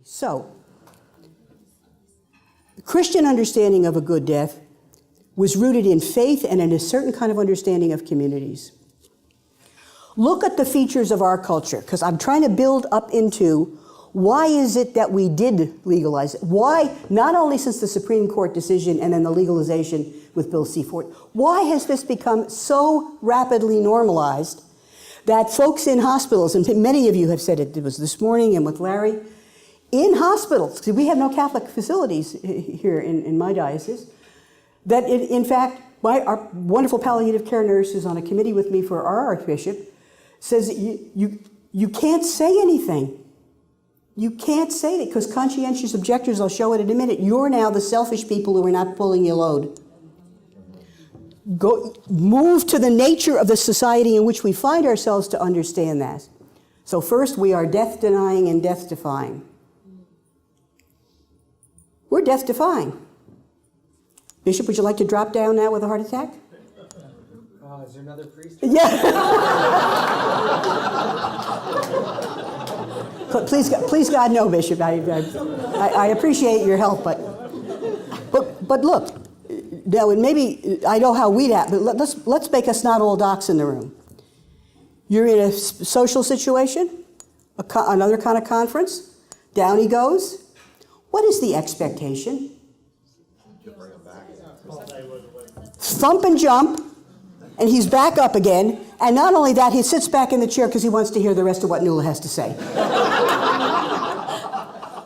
So, the Christian understanding of a good death was rooted in faith and in a certain kind of understanding of communities. Look at the features of our culture, because I'm trying to build up into why is it that we did legalize it? Why, not only since the Supreme Court decision and then the legalization with Bill C-4, why has this become so rapidly normalized that folks in hospitals, and many of you have said it was this morning and with Larry, in hospitals, because we have no Catholic facilities here in my diocese, that in fact, our wonderful palliative care nurse who's on a committee with me for our Archbishop says you can't say anything. You can't say it because conscientious objectors, I'll show it in a minute, you're now the selfish people who are not pulling your load. Move to the nature of the society in which we find ourselves to understand that. So first, we are death-denying and death-defying. We're death-defying. Bishop, would you like to drop down now with a heart attack? Is there another priest? Yeah. Please, God, no, Bishop. I appreciate your help, but look. Now, and maybe I know how we'd act, but let's make us not all docs in the room. You're in a social situation, another kind of conference. Down he goes. What is the expectation? Thump and jump, and he's back up again. And not only that, he sits back in the chair because he wants to hear the rest of what Nuala has to say.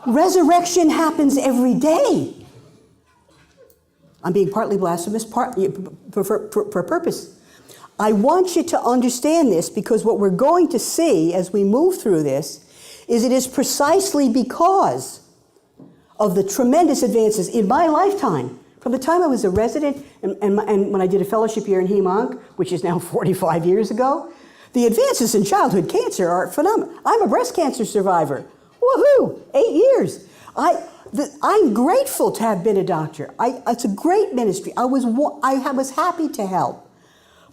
Resurrection happens every day. I'm being partly blasphemous, partly for purpose. I want you to understand this because what we're going to see as we move through this is it is precisely because of the tremendous advances in my lifetime. From the time I was a resident and when I did a fellowship year in Hem-Onc, which is now 45 years ago, the advances in childhood cancer are phenomenal. I'm a breast cancer survivor. Woohoo! 8 years. I'm grateful to have been a doctor. It's a great ministry. I was happy to help.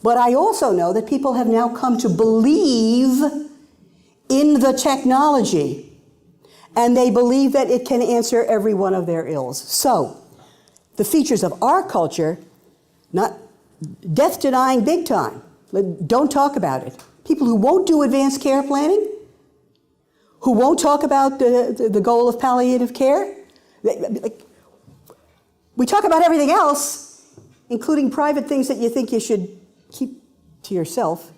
But I also know that people have now come to believe in the technology, and they believe that it can answer every one of their ills. So, the features of our culture, not death denying big time. Don't talk about it. People who won't do advanced care planning, who won't talk about the goal of palliative care. We talk about everything else, including private things that you think you should keep to yourself.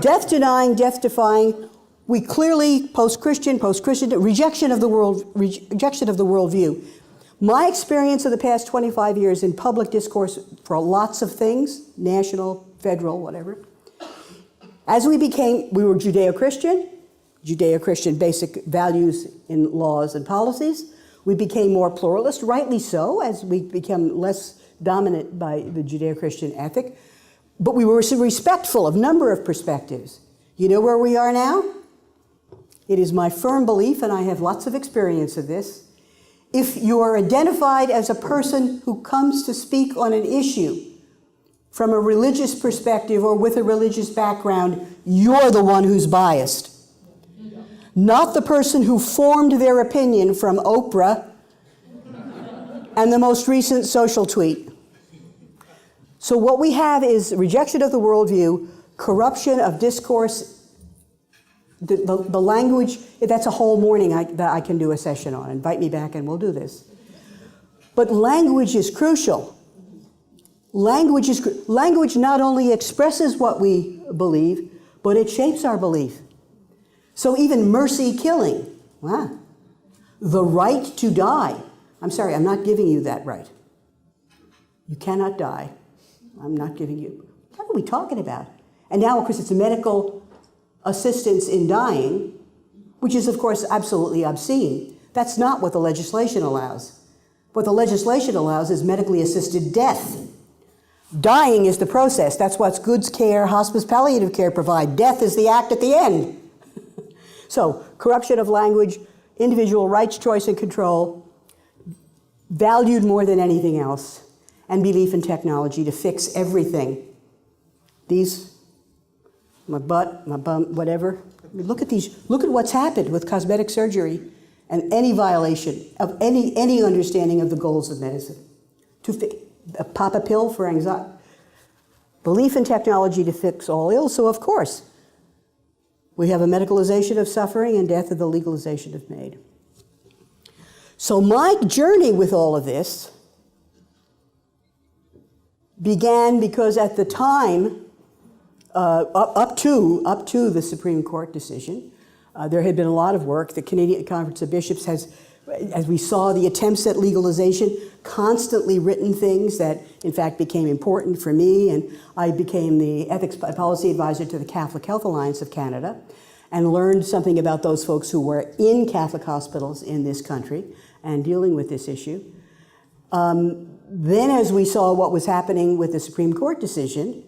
Death denying, death defying. We clearly post-Christian, rejection of the worldview. My experience of the past 25 years in public discourse for lots of things, national, federal, whatever, as we were Judeo-Christian basic values in laws and policies. We became more pluralist, rightly so, as we became less dominant by the Judeo-Christian ethic. But we were respectful of a number of perspectives. You know where we are now? It is my firm belief, and I have lots of experience of this, if you are identified as a person who comes to speak on an issue from a religious perspective or with a religious background, you're the one who's biased. Not the person who formed their opinion from Oprah and the most recent social tweet. So what we have is rejection of the worldview, corruption of discourse, the language. That's a whole morning that I can do a session on. Invite me back and we'll do this. But language is crucial. Language not only expresses what we believe, but it shapes our belief. So even mercy killing, the right to die. I'm sorry, I'm not giving you that right. You cannot die. I'm not giving you. What are we talking about? And now, of course, it's a medical assistance in dying, which is, of course, absolutely obscene. That's not what the legislation allows. What the legislation allows is medically assisted death. Dying is the process. That's what goods care, hospice, palliative care provide. Death is the act at the end. So, corruption of language, individual rights, choice, and control, valued more than anything else, and belief in technology to fix everything. These, my butt, my bum, whatever. I mean, look at these. Look at what's happened with cosmetic surgery and any violation of any understanding of the goals of medicine. Pop a pill for anxiety. Belief in technology to fix all ills, so of course, we have a medicalization of suffering and death of the legalization of MAID. So my journey with all of this began because at the time, up to the Supreme Court decision, there had been a lot of work. The Canadian Conference of Bishops has, as we saw the attempts at legalization, constantly written things that in fact became important for me, and I became the ethics policy advisor to the Catholic Health Alliance of Canada and learned something about those folks who were in Catholic hospitals in this country and dealing with this issue. Then as we saw what was happening with the Supreme Court decision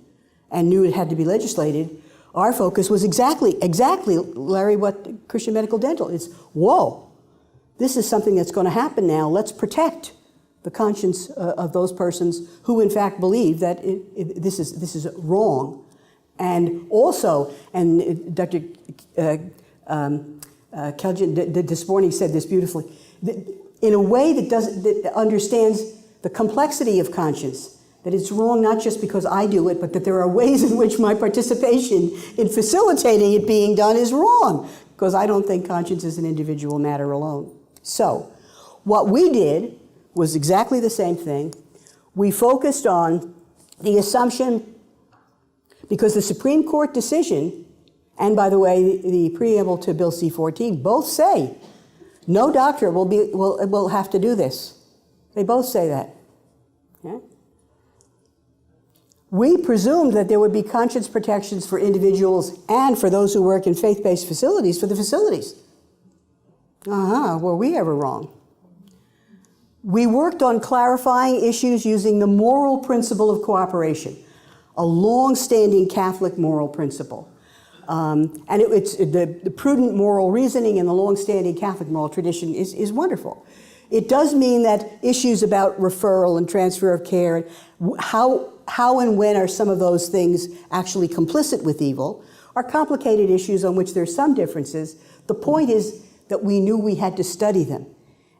and knew it had to be legislated, our focus was exactly, Larry, what Christian Medical Dental is. Whoa, this is something that's going to happen now. Let's protect the conscience of those persons who in fact believe that this is wrong. And also, and Dr. Keljan this morning said this beautifully, in a way that understands the complexity of conscience, that it's wrong not just because I do it, but that there are ways in which my participation in facilitating it being done is wrong, because I don't think conscience is an individual matter alone. So, what we did was exactly the same thing. We focused on the assumption, because the Supreme Court decision, and by the way, the preamble to Bill C-14, both say no doctor will have to do this. They both say that. Yeah? We presumed that there would be conscience protections for individuals and for those who work in faith-based facilities for the facilities. Were we ever wrong? We worked on clarifying issues using the moral principle of cooperation, a long-standing Catholic moral principle. And it's the prudent moral reasoning in the long-standing Catholic moral tradition is wonderful. It does mean that issues about referral and transfer of care, how and when are some of those things actually complicit with evil, are complicated issues on which there's some differences. The point is that we knew we had to study them,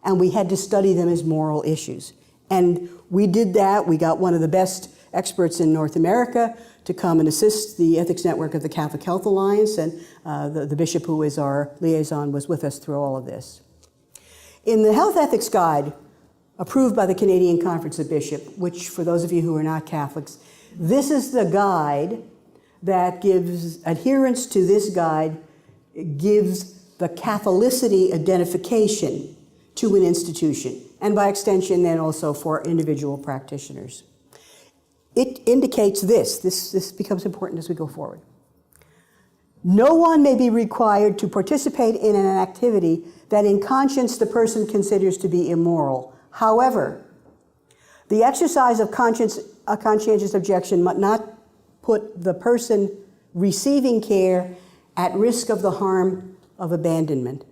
and we had to study them as moral issues. And we did that. We got one of the best experts in North America to come and assist the ethics network of the Catholic Health Alliance, and the bishop who is our liaison was with us through all of this. In the Health Ethics Guide, approved by the Canadian Conference of Bishops, which for those of you who are not Catholics, this is the guide that gives, adherence to this guide gives the Catholicity identification to an institution, and by extension then also for individual practitioners. It indicates this becomes important as we go forward. No one may be required to participate in an activity that in conscience the person considers to be immoral. However, the exercise of a conscientious objection must not put the person receiving care at risk of the harm of abandonment.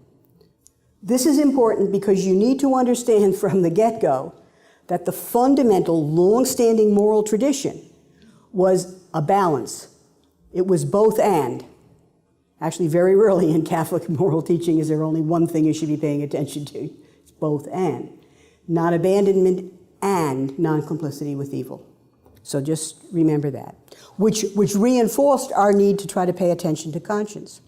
This is important because you need to understand from the get-go that the fundamental, long-standing moral tradition was a balance. It was both and. Actually, very early in Catholic moral teaching is there only one thing you should be paying attention to. It's both and. Not abandonment and non-complicity with evil. So just remember that. Which reinforced our need to try to pay attention to conscience.